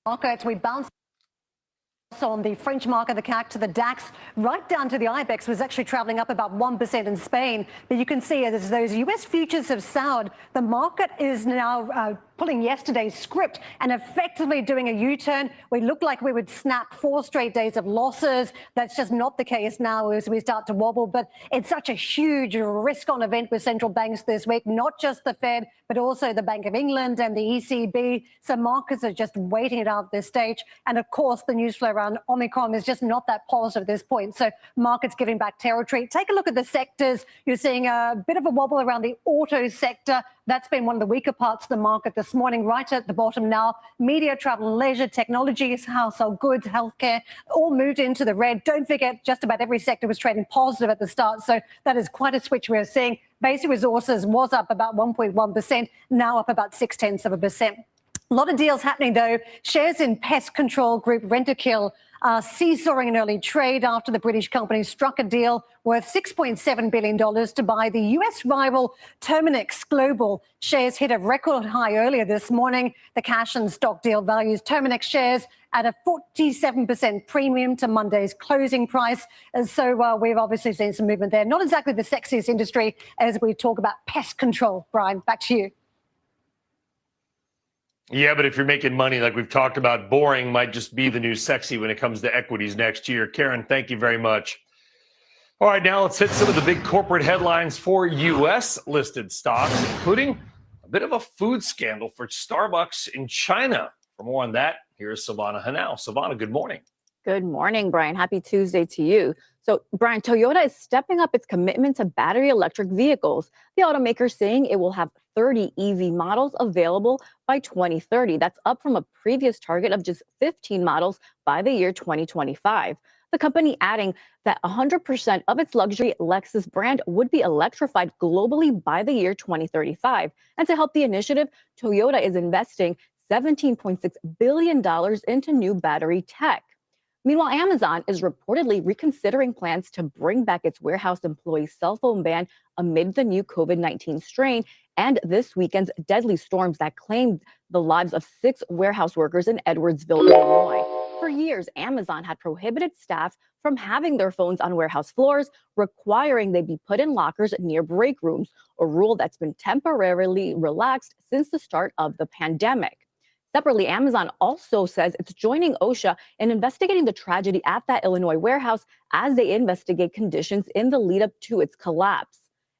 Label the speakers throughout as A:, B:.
A: Markets, we bounced on the French market, the CAC to the DAX, right down to the IBEX, was actually traveling up about 1% in Spain. But you can see as those US futures have soured, the market is now pulling yesterday's script and effectively doing a U-turn. We looked like we would snap 4 straight days of losses. That's just not the case now as we start to wobble. But it's such a huge risk-on event with central banks this week, not just the Fed, but also the Bank of England and the ECB. So markets are just waiting it out at this stage. And of course, the news flow around Omicron is just not that positive at this point. So markets giving back territory. Take a look at the sectors. You're seeing a bit of a wobble around the auto sector. That's been one of the weaker parts of the market this morning, right at the bottom now. Media, travel and leisure, technologies, household goods, healthcare, all moved into the red. Don't forget, just about every sector was trading positive at the start. So that is quite a switch we're seeing. Basic resources was up about 1.1%, now up about 0.6%. A lot of deals happening, though. Shares in pest control group Rentokil seesawing an early trade after the British company struck a deal worth $6.7 billion to buy the U.S. rival Terminix Global. Shares hit a record high earlier this morning. The cash and stock deal values Terminix shares at a 47% premium to Monday's closing price. And so we've obviously seen some movement there. Not exactly the sexiest industry as we talk about pest control. Brian, back to you.
B: Yeah, but if you're making money, like we've talked about, boring might just be the new sexy when it comes to equities next year. Karen, thank you very much. All right, now let's hit some of the big corporate headlines for U.S.-listed stocks, including a bit of a food scandal for Starbucks in China. For more on that, here's Silvana Henao. Silvana, good morning.
C: Good morning, Brian. Happy Tuesday to you. So, Brian, Toyota is stepping up its commitment to battery electric vehicles. The automaker is saying it will have 30 EV models available by 2030. That's up from a previous target of just 15 models by the year 2025. The company adding that 100% of its luxury Lexus brand would be electrified globally by the year 2035. And to help the initiative, Toyota is investing $17.6 billion into new battery tech. Meanwhile, Amazon is reportedly reconsidering plans to bring back its warehouse employee cell phone ban amid the new COVID-19 strain and this weekend's deadly storms that claimed the lives of 6 warehouse workers in Edwardsville, Illinois. For years, Amazon had prohibited staff from having their phones on warehouse floors, requiring they be put in lockers near break rooms, a rule that's been temporarily relaxed since the start of the pandemic. Separately, Amazon also says it's joining OSHA in investigating the tragedy at that Illinois warehouse as they investigate conditions in the lead up to its collapse.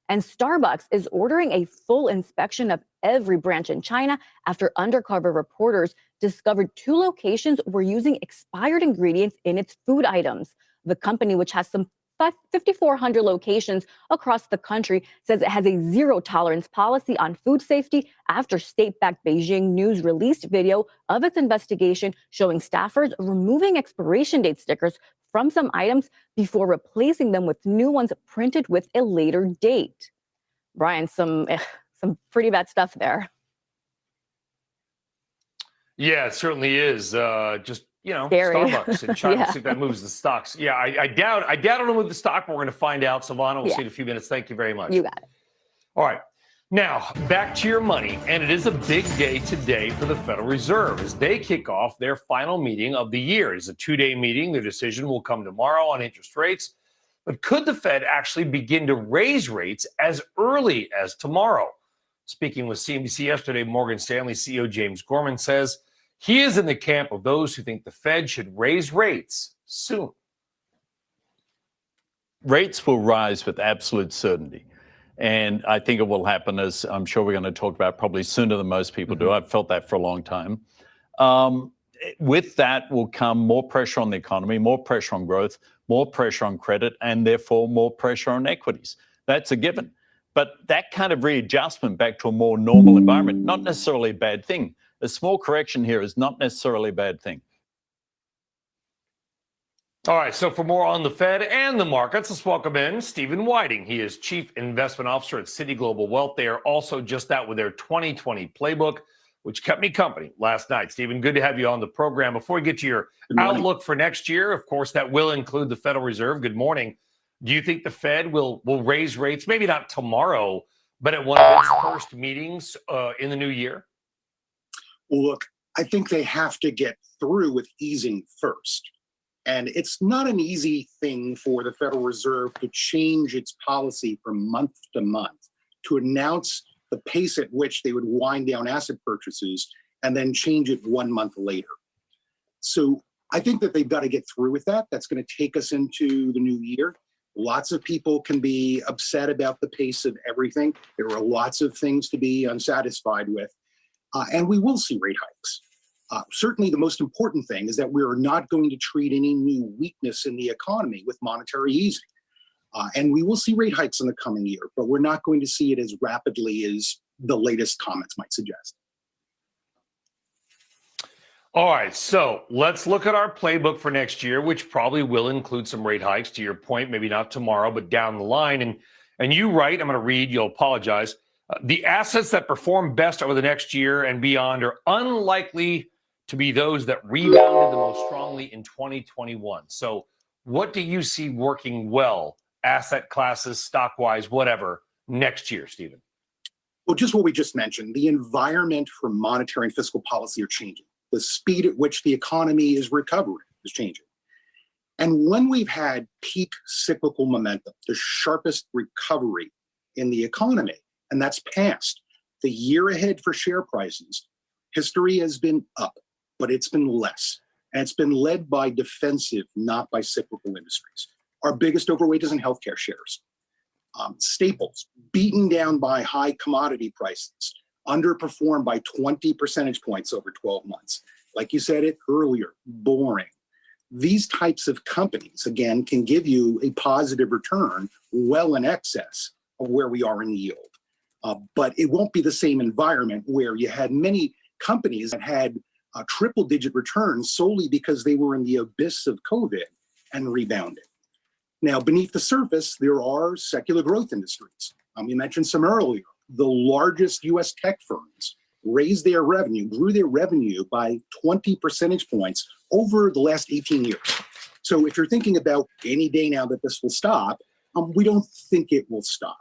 C: And Starbucks is ordering a full inspection of every branch in China after undercover reporters discovered 2 locations were using expired ingredients in its food items. The company, which has some 5,400 locations across the country, says it has a zero-tolerance policy on food safety after state-backed Beijing News released video of its investigation showing staffers removing expiration date stickers from some items before replacing them with new ones printed with a later date. Brian, some pretty bad stuff there.
B: Yeah, it certainly is. Just
C: Scary.
B: Starbucks in China. See if that moves the stocks. Yeah, I doubt it'll move the stock, but we're going to find out. Silvana, we'll see in a few minutes. Thank you very much.
C: You got it.
B: All right. Now, back to your money. And it is a big day today for the Federal Reserve as they kick off their final meeting of the year. It's a 2-day meeting. Their decision will come tomorrow on interest rates. But could the Fed actually begin to raise rates as early as tomorrow? Speaking with CNBC yesterday, Morgan Stanley CEO James Gorman says he is in the camp of those who think the Fed should raise rates soon.
D: Rates will rise with absolute certainty. And I think it will happen, as I'm sure we're going to talk about, probably sooner than most people do. I've felt that for a long time. With that will come more pressure on the economy, more pressure on growth, more pressure on credit, and therefore more pressure on equities. That's a given. But that kind of readjustment back to a more normal environment, not necessarily a bad thing. A small correction here is not necessarily a bad thing.
B: All right, so for more on the Fed and the markets, let's welcome in Stephen Whiting. He is Chief Investment Officer at Citi Global Wealth. They are also just out with their 2020 playbook, which kept me company last night. Stephen, good to have you on the program. Before we get to your outlook for next year, of course, that will include the Federal Reserve. Good morning. Do you think the Fed will raise rates, maybe not tomorrow, but at one of its first meetings in the new year?
E: Well, look, I think they have to get through with easing first. And it's not an easy thing for the Federal Reserve to change its policy from month to month, to announce the pace at which they would wind down asset purchases and then change it 1 month later. So I think that they've got to get through with that. That's going to take us into the new year. Lots of people can be upset about the pace of everything. There are lots of things to be unsatisfied with. And we will see rate hikes. Certainly the most important thing is that we are not going to treat any new weakness in the economy with monetary easing. And we will see rate hikes in the coming year, but we're not going to see it as rapidly as the latest comments might suggest.
B: All right, so let's look at our playbook for next year, which probably will include some rate hikes. To your point, maybe not tomorrow, but down the line. And you write, I'm going to read, you'll apologize. The assets that perform best over the next year and beyond are unlikely to be those that rebounded the most strongly in 2021. So what do you see working well, asset classes, stock-wise, whatever, next year, Stephen?
E: Well, just what we just mentioned, the environment for monetary and fiscal policy are changing. The speed at which the economy is recovering is changing. And when we've had peak cyclical momentum, the sharpest recovery in the economy, and that's past, the year ahead for share prices, history has been up, but it's been less. And it's been led by defensive, not by cyclical industries. Our biggest overweight is in healthcare shares. Staples, beaten down by high commodity prices, underperformed by 20 percentage points over 12 months. Like you said it earlier, boring. These types of companies, again, can give you a positive return well in excess of where we are in yield. But it won't be the same environment where you had many companies that had triple-digit returns solely because they were in the abyss of COVID and rebounded. Now, beneath the surface, there are secular growth industries. You mentioned some earlier. The largest US tech firms raised their revenue, grew their revenue by 20 percentage points over the last 18 years. So if you're thinking about any day now that this will stop, we don't think it will stop.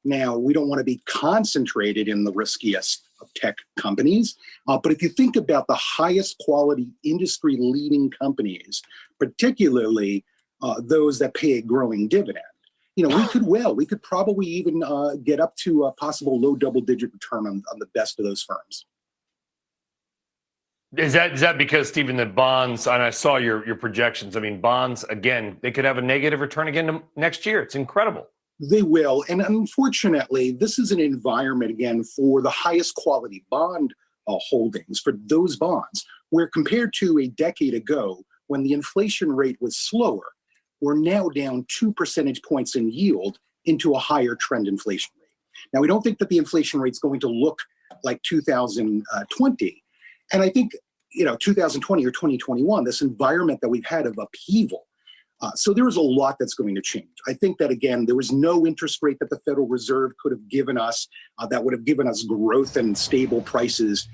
E: Now, we don't want to be concentrated in the riskiest of tech companies, but if you think about the highest quality industry leading companies, particularly those that pay a growing dividend, we could probably even get up to a possible low double-digit return on the best of those firms.
B: Is that because, Stephen, that bonds, and I saw your projections, I mean, bonds, again, they could have a negative return again next year. It's incredible.
E: They will. And unfortunately, this is an environment, again, for the highest quality bond holdings, for those bonds, where compared to a decade ago, when the inflation rate was slower, we're now down 2 percentage points in yield into a higher trend inflation rate. Now, we don't think that the inflation rate is going to look like 2020. And I think, 2020 or 2021, this environment that we've had of upheaval. So there is a lot that's going to change. I think that, again, there was no interest rate that the Federal Reserve could have given us that would have given us growth and stable prices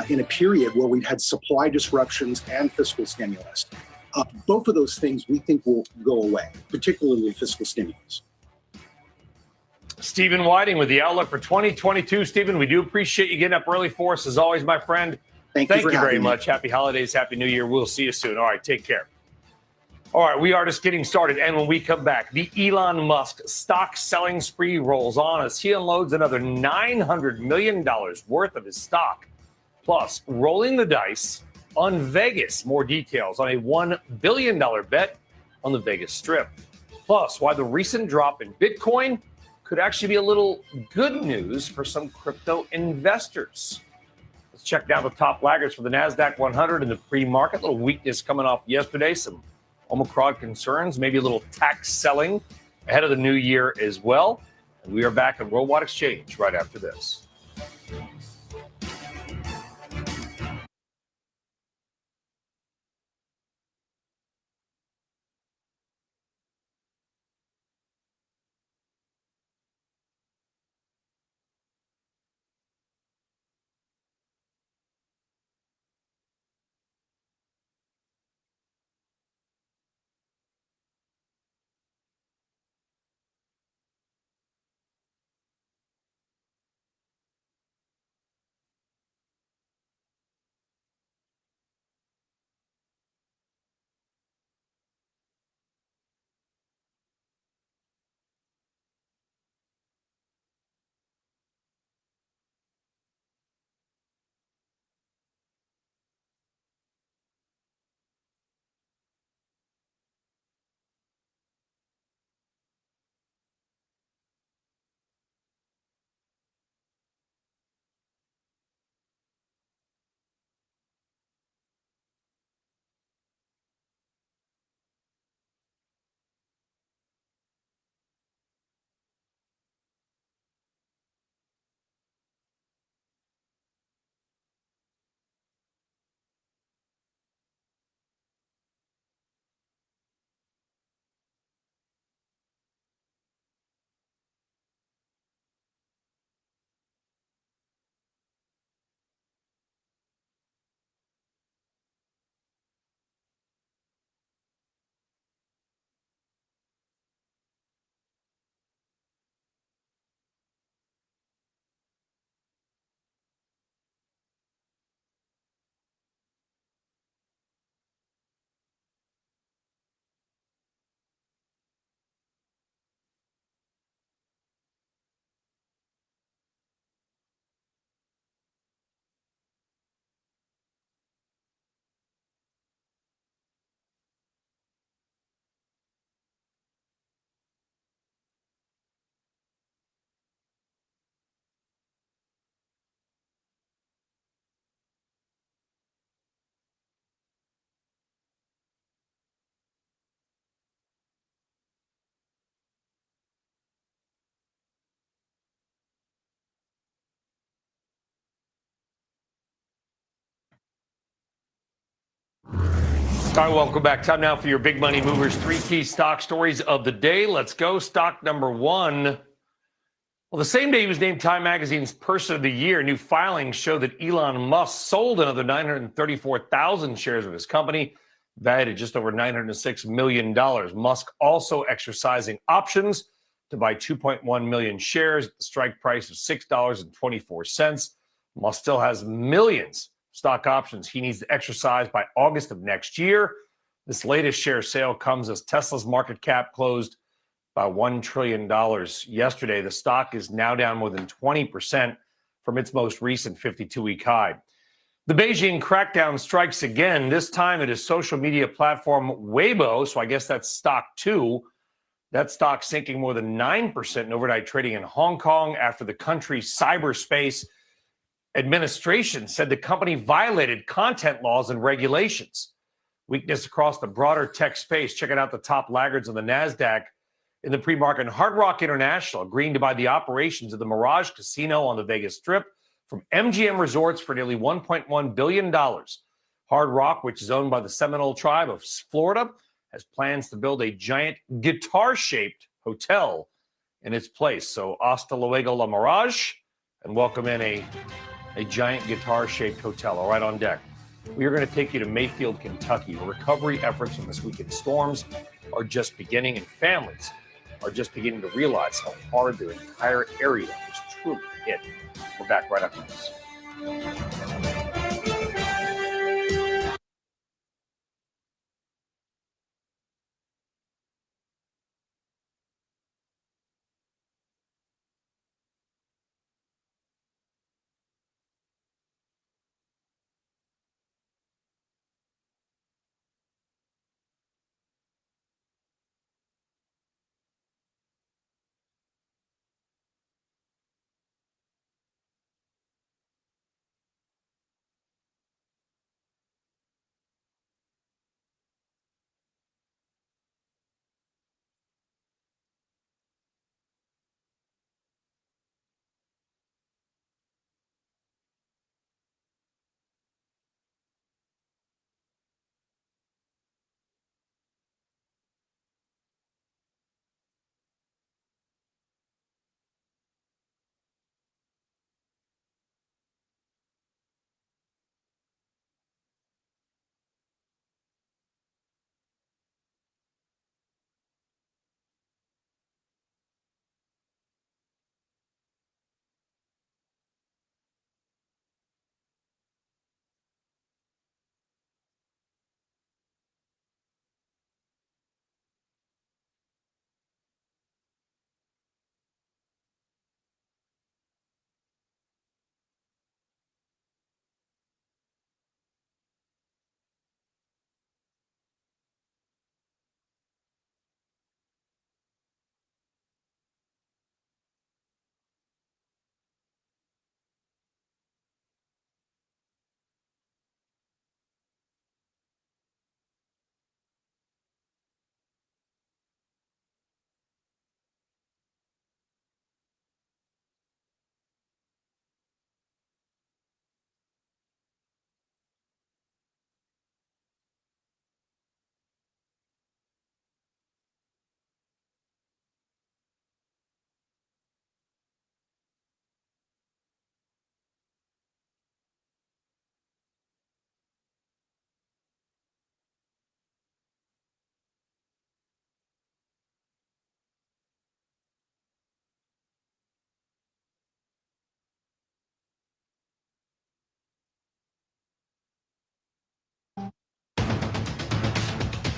E: in a period where we've had supply disruptions and fiscal stimulus. Both of those things we think will go away, particularly fiscal stimulus.
B: Stephen Whiting with the outlook for 2022. Stephen, we do appreciate you getting up early for us, as always, my friend. Thank you very much. Happy holidays. Happy New Year. We'll see you soon. All right, take care. All right, we are just getting started. And when we come back, the Elon Musk stock selling spree rolls on as he unloads another $900 million worth of his stock. Plus, rolling the dice on Vegas. More details on a $1 billion bet on the Vegas Strip. Plus, why the recent drop in Bitcoin could actually be a little good news for some crypto investors. Let's check down the top laggards for the NASDAQ 100 in the pre-market. A little weakness coming off yesterday. Some Omicron concerns, maybe a little tax selling ahead of the new year as well. And we are back at Worldwide Exchange right after this. All right, welcome back. Time now for your big money movers. 3 key stock stories of the day. Let's go. Stock number one. Well, the same day he was named Time Magazine's Person of the Year, new filings show that Elon Musk sold another 934,000 shares of his company, valued at just over $906 million. Musk also exercising options to buy 2.1 million shares at the strike price of $6.24. Musk still has millions stock options he needs to exercise by August of next year. This latest share sale comes as Tesla's market cap closed by $1 trillion yesterday. The stock is now down more than 20% from its most recent 52-week high. The Beijing crackdown strikes again. This time it is social media platform Weibo, so I guess that's stock 2. That stock sinking more than 9% in overnight trading in Hong Kong after the country's cyberspace administration said the company violated content laws and regulations. Weakness across the broader tech space. Checking out the top laggards on the NASDAQ in the pre-market. Hard Rock International agreeing to buy the operations of the Mirage Casino on the Vegas Strip from MGM Resorts for nearly $1.1 billion. Hard Rock, which is owned by the Seminole Tribe of Florida, has plans to build a giant guitar-shaped hotel in its place. So hasta luego la Mirage, and welcome in a giant guitar-shaped hotel. All right, on deck. We are going to take you to Mayfield, Kentucky. The recovery efforts from this weekend's storms are just beginning, and families are just beginning to realize how hard their entire area is truly hit. We're back right after this.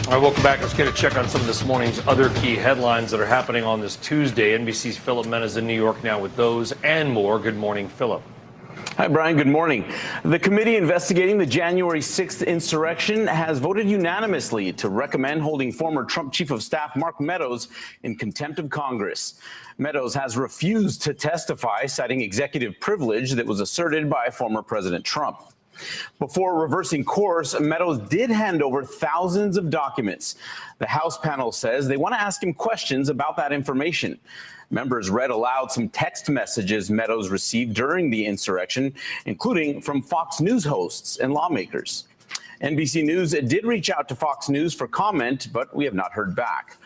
B: All right, welcome back. Let's get a check on some of this morning's other key headlines that are happening on this Tuesday. NBC's Philip Mena's in New York now with those and more. Good morning, Philip.
F: Hi, Brian. Good morning. The committee investigating the January 6th insurrection has voted unanimously to recommend holding former Trump Chief of Staff Mark Meadows in contempt of Congress. Meadows has refused to testify, citing executive privilege that was asserted by former President Trump. Before reversing course, Meadows did hand over thousands of documents. The House panel says they want to ask him questions about that information. Members read aloud some text messages Meadows received during the insurrection, including from Fox News hosts and lawmakers. NBC News did reach out to Fox News for comment, but we have not heard back.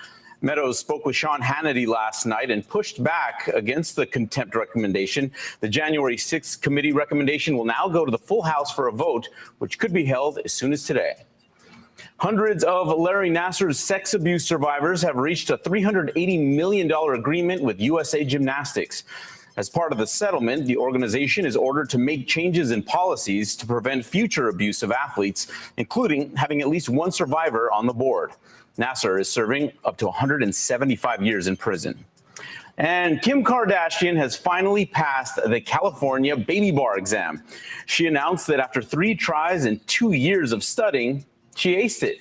F: Meadows spoke with Sean Hannity last night and pushed back against the contempt recommendation. The January 6th committee recommendation will now go to the full House for a vote, which could be held as soon as today. Hundreds of Larry Nassar's sex abuse survivors have reached a $380 million agreement with USA Gymnastics. As part of the settlement, the organization is ordered to make changes in policies to prevent future abuse of athletes, including having at least one survivor on the board. Nassar is serving up to 175 years in prison. And Kim Kardashian has finally passed the California baby bar exam. She announced that after 3 tries and 2 years of studying, she aced it.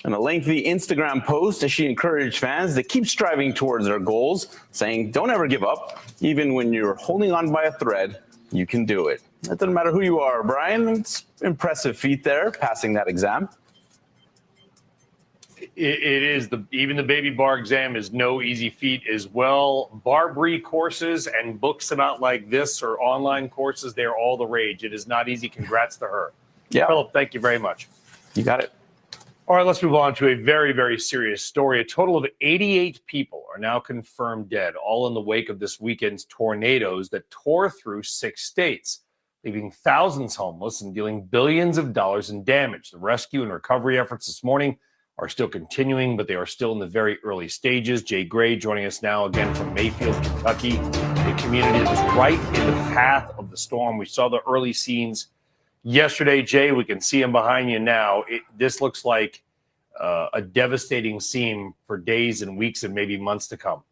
F: In a lengthy Instagram post, she encouraged fans to keep striving towards their goals, saying, "Don't ever give up. Even when you're holding on by a thread, you can do it." It doesn't matter who you are, Brian. It's impressive feat there, passing that exam.
B: It is even the baby bar exam is no easy feat as well. Barbary courses and books about like this or online courses, they're all the rage. It is not easy. Congrats to her.
F: Yeah.
B: Philip, thank you very much.
F: You got it.
B: All right, let's move on to a very, very serious story. A total of 88 people are now confirmed dead, all in the wake of this weekend's tornadoes that tore through 6 states, leaving thousands homeless and dealing billions of dollars in damage. The rescue and recovery efforts this morning are still continuing, but they are still in the very early stages. Jay Gray joining us now again from Mayfield, Kentucky, a community that was right in the path of the storm. We saw the early scenes yesterday. Jay, we can see him behind you now. This looks like a devastating scene for days and weeks and maybe months to come.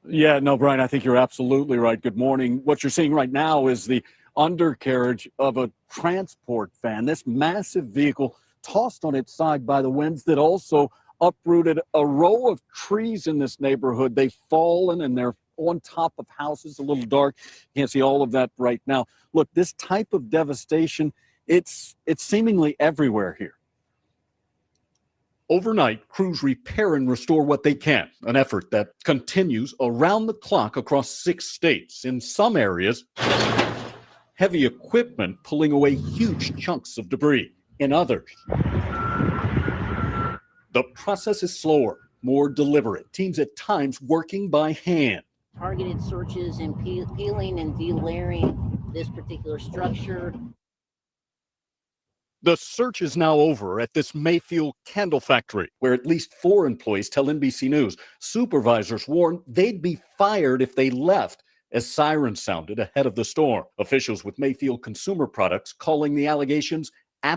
G: Yeah, no, Brian, I think you're absolutely right. Good morning. What you're seeing right now is the undercarriage of a transport van. This massive vehicle tossed on its side by the winds that also uprooted a row of trees in this neighborhood. They've fallen and they're on top of houses, a little dark. You can't see all of that right now. Look, this type of devastation, it's seemingly everywhere here. Overnight, crews repair and restore what they can, an effort that continues around the clock across 6 states. In some areas, heavy equipment pulling away huge chunks of debris. In others, the process is slower, more deliberate. Teams at times working by hand.
H: Targeted searches and peeling and delayering this particular structure.
G: The search is now over at this Mayfield candle factory, where at least 4 employees tell NBC News supervisors warned they'd be fired if they left as sirens sounded ahead of the storm. Officials with Mayfield Consumer Products calling the allegations